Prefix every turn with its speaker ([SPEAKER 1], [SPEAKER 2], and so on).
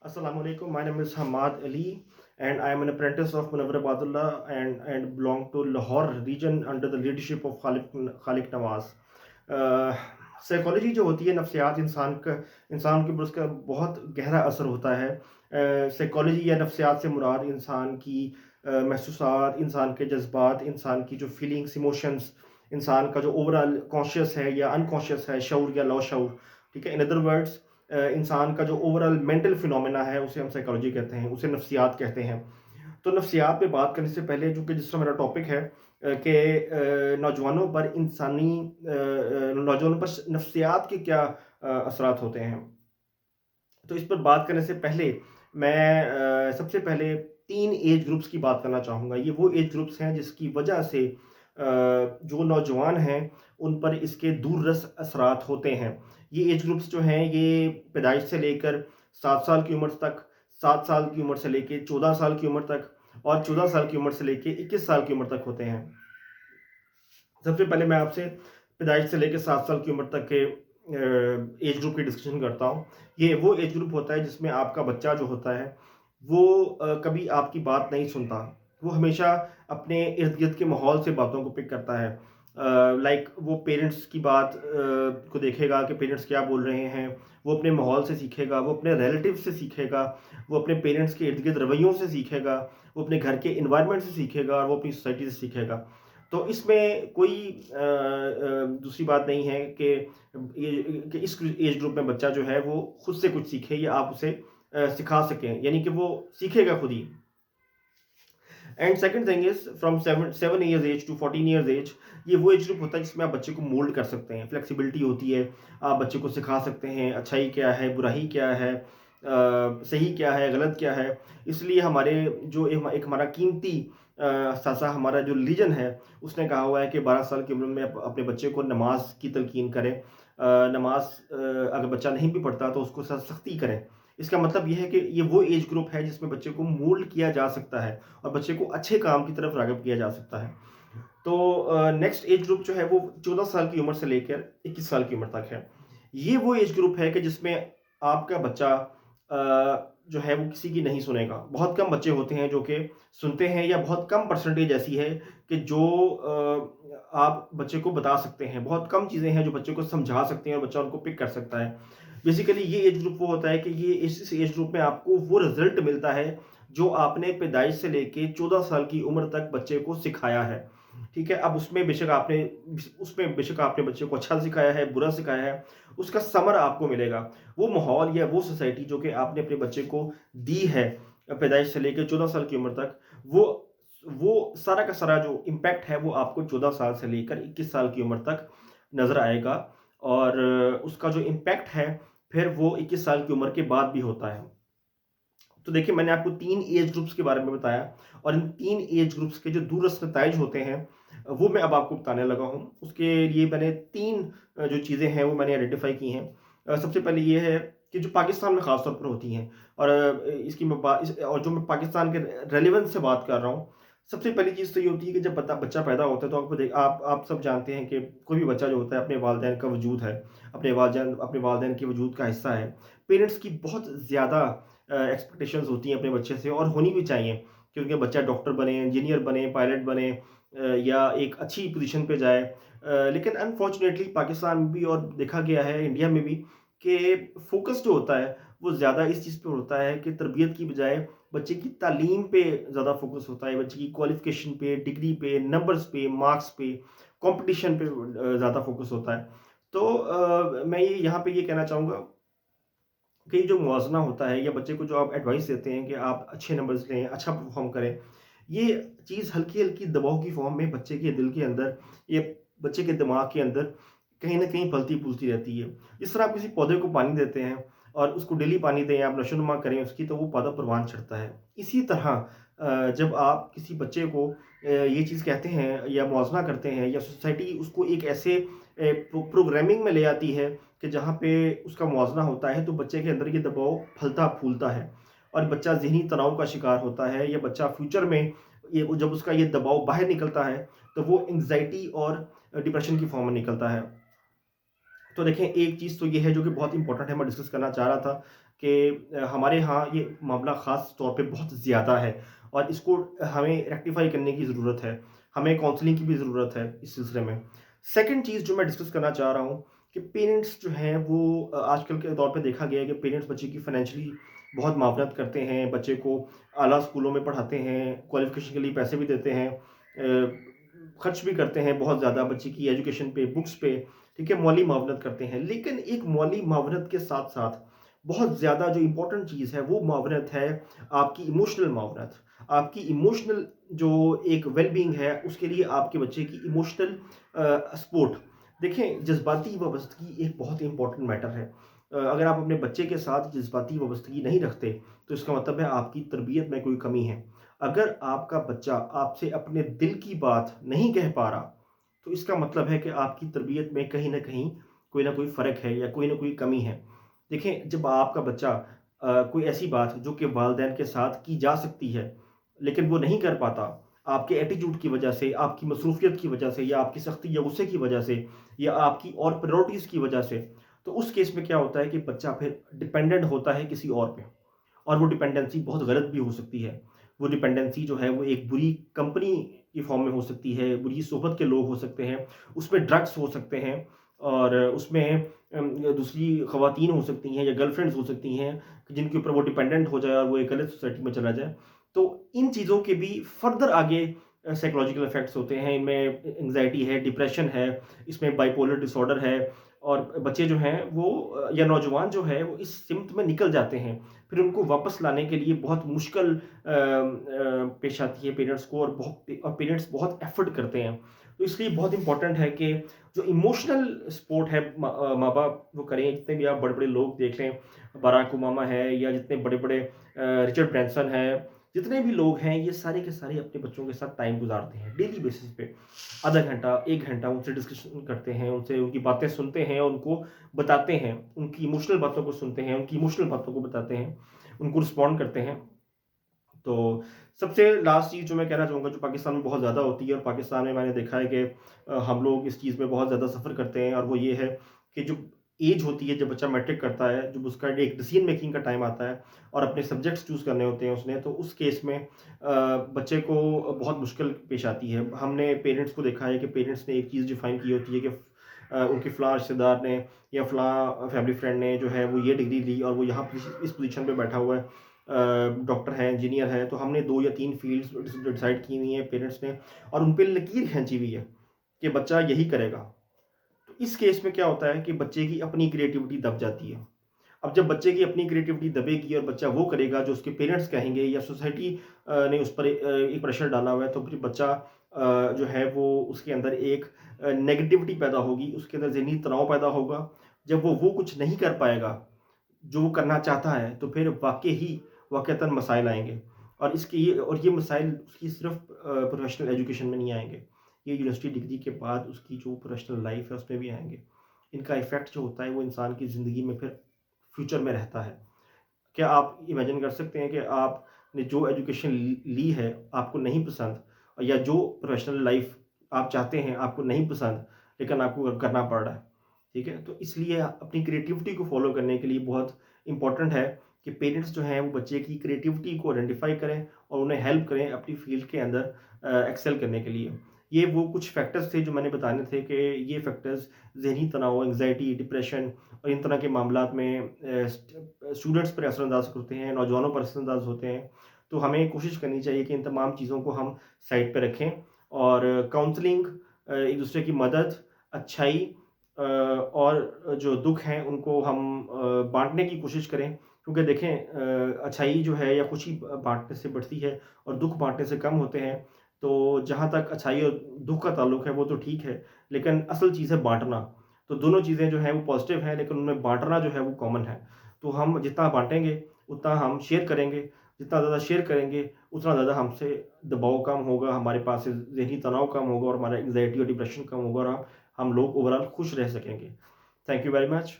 [SPEAKER 1] Assalamu alaikum. My name is Hamad Ali, and I am an apprentice of Munawwar Abadullah and belong to Lahore region under the leadership of Khalik Nawaz. Psychology जो होती है नफ्सियात इंसान के ऊपर उसका बहुत गहरा असर होता है। साइकोलॉजी या नफ्सियात से मुराद इंसान की महसूसात, इंसान के जज्बात, इंसान की जो फीलिंग्स, इमोशंस, इंसान का जो ओवरऑल कॉन्शियस है या अनकॉन्शियस है, शऊर या लाशऊर। ठीक है, इन अदर वर्ड्स इंसान का जो ओवरऑल मेंटल फिनोमेना है उसे हम साइकोलॉजी कहते हैं, उसे नफ्सियात कहते हैं। तो नफ्सियात पे बात करने से पहले, जो कि जिस तरह मेरा टॉपिक है कि नौजवानों पर नौजवानों पर नफ्सियात के क्या असरात होते हैं। तो इस पर बात करने से पहले मैं सबसे पहले 3 एज ग्रुप्स की बात करना चाहूँगा। ये वो एज ग्रुप्स हैं जिसकी वजह से जो नौजवान हैं उन पर इसके दूररस असरात होते हैं। ये एज ग्रुप्स जो हैं ये पैदाइश से लेकर 7 साल की उम्र तक, 7 साल की उम्र से लेके 14 साल की उम्र तक और 14 साल की उम्र से लेके 21 साल की उम्र तक होते हैं। सबसे पहले मैं आपसे पैदाइश से लेकर 7 साल की उम्र तक के एज ग्रुप की डिस्कशन करता हूँ। ये वो एज ग्रुप होता है जिसमें आपका बच्चा जो होता है वो कभी आपकी बात नहीं सुनता। वो हमेशा अपने इर्द-गिर्द के माहौल से बातों को पिक करता है। लाइक वो पेरेंट्स की बात को देखेगा कि पेरेंट्स क्या बोल रहे हैं, वो अपने माहौल से सीखेगा, वो अपने रिलेटिव से सीखेगा, वो अपने पेरेंट्स के इर्द-गिर्द रवैयों से सीखेगा, वो अपने घर के एनवायरनमेंट से सीखेगा और वो अपनी सोसाइटी से सीखेगा। तो इसमें कोई दूसरी बात नहीं है कि इस एज ग्रुप में बच्चा जो है वो खुद से कुछ सीखे या आप उसे सिखा सकें, यानी कि वो सीखेगा खुद ही। And second thing is from 7 years age to 14 years age, ये वो एज ग्रुप होता है जिसमें आप बच्चे को मोल्ड कर सकते हैं, फ्लेक्सिबिलिटी होती है। आप बच्चे को सिखा सकते हैं अच्छाई क्या है, बुराई क्या है, सही क्या है, गलत क्या है। इसलिए हमारे जो एक हमारा कीमती सासा, हमारा जो रिलीजन है, उसने कहा हुआ है कि 12 साल की उम्र में अपने बच्चे को नमाज की तलकीन करें। नमाज अगर बच्चा नहीं भी पढ़ता तो उसको सख्ती करें। इसका मतलब ये है कि ये वो एज ग्रुप है जिसमें बच्चे को मोल्ड किया जा सकता है और बच्चे को अच्छे काम की तरफ राग़िब किया जा सकता है। तो नेक्स्ट एज ग्रुप जो है वो 14 साल की उम्र से लेकर 21 साल की उम्र तक है। ये वो एज ग्रुप है कि जिसमें आपका बच्चा जो है वो किसी की नहीं सुनेगा। बहुत कम बच्चे होते हैं जो कि सुनते हैं, या बहुत कम परसेंटेज ऐसी है कि जो आप बच्चे को बता सकते हैं। बहुत कम चीज़ें हैं जो बच्चे को समझा सकते हैं और बच्चा उनको पिक कर सकता है। बेसिकली ये एज ग्रुप वो होता है कि ये इस एज ग्रुप में आपको वो रिज़ल्ट मिलता है जो आपने पैदाइश से लेके 14 साल की उम्र तक बच्चे को सिखाया है। ठीक है? अब उसमें बेशक आपने बच्चे को अच्छा सिखाया है, बुरा सिखाया है, उसका समर आपको मिलेगा। वो माहौल या वो सोसाइटी जो कि आपने अपने बच्चे को दी है पैदाइश से लेके 14 साल की उम्र तक, वो सारा का सारा जो इम्पैक्ट है वो आपको 14 साल से लेकर 21 साल की उम्र तक नज़र आएगा। और उसका जो इम्पैक्ट है फिर वो 21 साल की उम्र के बाद भी होता है। तो देखिए, मैंने आपको 3 एज ग्रुप्स के बारे में बताया और इन 3 एज ग्रुप्स के जो दूरस्थ नताइज होते हैं, वो मैं अब आपको बताने लगा हूँ। उसके लिए मैंने 3 जो चीज़ें हैं वो मैंने आइडेंटिफ़ाई की हैं। सबसे पहले ये है कि जो पाकिस्तान में ख़ास तौर पर होती हैं, और इसकी मैं बा इस और जो मैं पाकिस्तान के रेलेवेंस से बात कर रहा हूँ। सबसे पहली चीज़ तो ये होती है कि जब बच्चा पैदा होता है तो आपको देख आप सब जानते हैं कि कोई भी बच्चा जो होता है अपने वालिदैन का वजूद है, अपने वालिदैन के वजूद का हिस्सा है। पेरेंट्स की बहुत ज़्यादा एक्सपेक्टेशंस होती हैं अपने बच्चे से, और होनी भी चाहिए कि उनका बच्चा डॉक्टर बने, इंजीनियर बने, पायलट बने, या एक अच्छी पोजीशन पे जाए। लेकिन अनफॉर्चुनेटली पाकिस्तान में भी और देखा गया है इंडिया में भी कि फ़ोकस जो होता है वो ज़्यादा इस चीज़ पे होता है कि तरबियत की बजाय बच्चे की तालीम पे ज़्यादा फ़ोकस होता है, बच्चे की क्वालिफ़िकेशन पे, डिग्री पे, नंबर्स पे, मार्क्स पे, कॉम्पिटिशन पे ज़्यादा फ़ोकस होता है। तो मैं ये यहाँ पे ये कहना चाहूँगा कि जो मुवाज़ना होता है, या बच्चे को जो आप एडवाइस देते हैं कि आप अच्छे नंबर्स लें, अच्छा परफ़ॉर्म करें, ये चीज़ हल्की-हल्की दबाव की फ़ॉर्म में बच्चे के दिल के अंदर, या बच्चे के दिमाग के अंदर कहीं न कहीं पलती-फूलती रहती है। जिस तरह आप किसी पौधे को पानी देते हैं और उसको डेली पानी दें, आप नशो-नुमा करें उसकी, तो वो पौधा परवान चढ़ता है। इसी तरह जब आप किसी बच्चे को ये चीज़ कहते हैं या मुवाज़ना करते हैं, या सोसाइटी उसको एक ऐसे प्रोग्रामिंग में ले आती है कि जहाँ पे उसका मुवाज़ना होता है, तो बच्चे के अंदर ये दबाव फलता-फूलता है और बच्चा ज़हनी तनाव का शिकार होता है, या बच्चा फ्यूचर में ये जब उसका ये दबाव बाहर निकलता है, तो वो एंग्ज़ायटी और डिप्रेशन की फ़ॉर्म में निकलता है। तो देखें, एक चीज़ तो ये है जो कि बहुत इंपॉर्टेंट है, मैं डिस्कस करना चाह रहा था कि हमारे यहाँ ये मामला ख़ास तौर पे बहुत ज़्यादा है और इसको हमें रेक्टिफ़ाई करने की ज़रूरत है। हमें काउंसलिंग की भी ज़रूरत है इस सिलसिले में। सेकंड चीज़ जो मैं डिस्कस करना चाह रहा हूँ कि पेरेंट्स जो हैं वो आजकल के दौर पे देखा गया है कि पेरेंट्स बच्चे की फाइनेंशियली बहुत मावनत करते हैं, बच्चे को आला स्कूलों में पढ़ाते हैं, क्वालिफ़िकेशन के लिए पैसे भी देते हैं, खर्च भी करते हैं बहुत ज़्यादा बच्चे की एजुकेशन पे, बुक्स पे, ठीक है, मौली मावनत करते हैं। लेकिन एक मौली मावनत के साथ-साथ बहुत ज़्यादा जो इम्पोर्टेंट चीज़ है वो मावनत है आपकी इमोशनल मावनत। आपकी इमोशनल जो एक वेल-बीइंग है उसके लिए आपके बच्चे की इमोशनल सपोर्ट। देखें, जज़्बाती वाबस्तगी एक बहुत इम्पोर्टेंट मैटर है। अगर आप अपने बच्चे के साथ जज़्बाती वाबस्तगी नहीं रखते, तो इसका मतलब है आपकी तरबियत में कोई कमी है। अगर आपका बच्चा आपसे अपने दिल की बात नहीं कह पा रहा, तो इसका मतलब है कि आपकी तरबियत में कहीं न कहीं कोई न कोई फ़र्क है या कोई न कोई कमी है। देखें, जब आपका बच्चा कोई ऐसी बात जो कि वालिदैन के साथ की जा सकती है, लेकिन वो नहीं कर पाता, आपके एटीट्यूड की वजह से, आपकी मसरूफ़ियत की वजह से या आपकी सख्ती या गुस्से की वजह से या आपकी और प्रायोरिटीज़ की वजह से, तो उस केस में क्या होता है कि बच्चा फिर डिपेंडेंट होता है किसी और पे। और वो डिपेंडेंसी बहुत गलत भी हो सकती है। वो डिपेंडेंसी जो है वो एक बुरी कंपनी की फ़ॉर्म में हो सकती है, बुरी सोहबत के लोग हो सकते हैं, उसमें ड्रग्स हो सकते हैं और उसमें दूसरी ख़वातीन हो सकती हैं या गर्लफ्रेंड्स हो सकती हैं, जिनके ऊपर वो डिपेंडेंट हो जाए और वो एक गलत सोसाइटी में चला जाए। तो इन चीज़ों के भी फ़र्दर आगे साइकोलॉजिकल इफ़ेक्ट्स होते हैं। इनमें एंग्ज़ायटी है, डिप्रेशन है, इसमें बाइपोलर डिसऑर्डर है और बच्चे जो हैं वो या नौजवान जो है वो इस सिमत में निकल जाते हैं। फिर उनको वापस लाने के लिए बहुत मुश्किल पेश आती है पेरेंट्स को और पेरेंट्स बहुत एफर्ट करते हैं। तो इसलिए बहुत इम्पोर्टेंट है कि जो इमोशनल सपोर्ट है माँ-बाप वो करें। जितने भी आप बड़े-बड़े लोग देख लें, बराक ओबामा है या जितने बड़े-बड़े रिचर्ड ब्रैंसन है, जितने भी लोग हैं ये सारे के सारे अपने बच्चों के साथ टाइम गुज़ारते हैं डेली बेसिस पे। आधा घंटा, 1 घंटा उनसे डिस्कशन करते हैं, उनसे उनकी बातें सुनते हैं, उनको बताते हैं, उनकी इमोशनल बातों को सुनते हैं, उनकी इमोशनल बातों को बताते हैं, उनको रिस्पॉन्ड करते हैं। तो सबसे लास्ट चीज़ जो मैं कहना चाहूँगा जो पाकिस्तान में बहुत ज़्यादा होती है और पाकिस्तान में मैंने देखा है कि हम लोग इस चीज़ में बहुत ज़्यादा सफ़र करते हैं और वो ये है कि जो एज होती है जब बच्चा मैट्रिक करता है, जब उसका एक डिसीजन मेकिंग का टाइम आता है और अपने सब्जेक्ट्स चूज़ करने होते हैं उसने, तो उस केस में बच्चे को बहुत मुश्किल पेश आती है। हमने पेरेंट्स को देखा है कि पेरेंट्स ने एक चीज़ डिफ़ाइन की होती है कि उनके फ़लाँ रिश्तेदार ने या फ़लाँ फैमिली फ्रेंड ने जो है वो ये डिग्री ली और वो यहाँ पे इस पोज़ीशन पे बैठा हुआ है। डॉक्टर है, इंजीनियर है, तो हमने 2 या 3 फ़ील्ड्स डिसाइड की हुई हैं पेरेंट्स ने और उन पे लकीर खींची हुई है कि बच्चा यही करेगा। तो इस केस में क्या होता है कि बच्चे की अपनी क्रिएटिविटी दब जाती है। अब जब बच्चे की अपनी क्रिएटिविटी दबेगी और बच्चा वो करेगा जो उसके पेरेंट्स कहेंगे या सोसाइटी ने उस पर एक प्रेशर डाला हुआ है, तो फिर बच्चा जो है वो उसके अंदर एक नेगेटिविटी पैदा होगी, उसके अंदर ज़हनी तनाव पैदा होगा। जब वो कुछ नहीं कर पाएगा जो वो करना चाहता है, तो फिर वाक़तन मसाइल आएँगे और ये मसाइल उसकी सिर्फ़ प्रोफ़ेशनल एजुकेशन में नहीं आएँगे। ये यूनिवर्सिटी डिग्री के बाद उसकी जो प्रोफ़ेशनल लाइफ़ है, उसमें भी आएँगे। इनका इफ़ेक्ट जो होता है, वो इंसान की ज़िंदगी में फिर फ्यूचर में रहता है। क्या आप इमेजिन कर सकते हैं कि आपने जो एजुकेशन ली है, आपको नहीं पसंद या जो प्रोफ़ेशनल लाइफ़ आप चाहते हैं, आपको नहीं पसंद, लेकिन आपको करना पड़ रहा है। ठीक है? तो इसलिए अपनी क्रिएटिविटी को फ़ॉलो करने के लिए बहुत इम्पोर्टेंट है कि पेरेंट्स जो हैं, वो बच्चे की क्रिएटिविटी को आइडेंटिफ़ाई करें और उन्हें हेल्प करें अपनी फ़ील्ड के अंदर एक्सेल करने के लिए। ये वो कुछ फैक्टर्स थे जो मैंने बताने थे कि ये फैक्टर्स ज़हनी तनाव, एंग्ज़ायटी, डिप्रेशन और इन तरह के मामलात में स्टूडेंट्स पर असरअंदाज़ होते हैं, नौजवानों पर असरअंदाज़ होते हैं। तो हमें कोशिश करनी चाहिए कि इन तमाम चीज़ों को हम साइड पे रखें और काउंसलिंग, एक-दूसरे की मदद, अच्छाई और जो दुःख हैं उनको हम बाँटने की कोशिश करें। क्योंकि देखें, अच्छाई जो है या खुशी बाँटने से बढ़ती है और दुःख बाँटने से कम होते हैं। तो जहाँ तक अच्छाई और दुःख का ताल्लुक है वो तो ठीक है, लेकिन असल चीज़ है बाँटना। तो दोनों चीज़ें जो हैं वो पॉज़िटिव हैं, लेकिन उनमें बाँटना जो है वो कॉमन है। तो हम जितना बाँटेंगे, उतना हम शेयर करेंगे, जितना ज़्यादा शेयर करेंगे, उतना ज़्यादा हमसे दबाव कम होगा, हमारे पास से ज़हनी तनाव कम होगा और हमारा एंग्ज़ायटी और डिप्रेशन कम होगा और हम लोग ओवरऑल खुश रह सकेंगे। Thank you very much.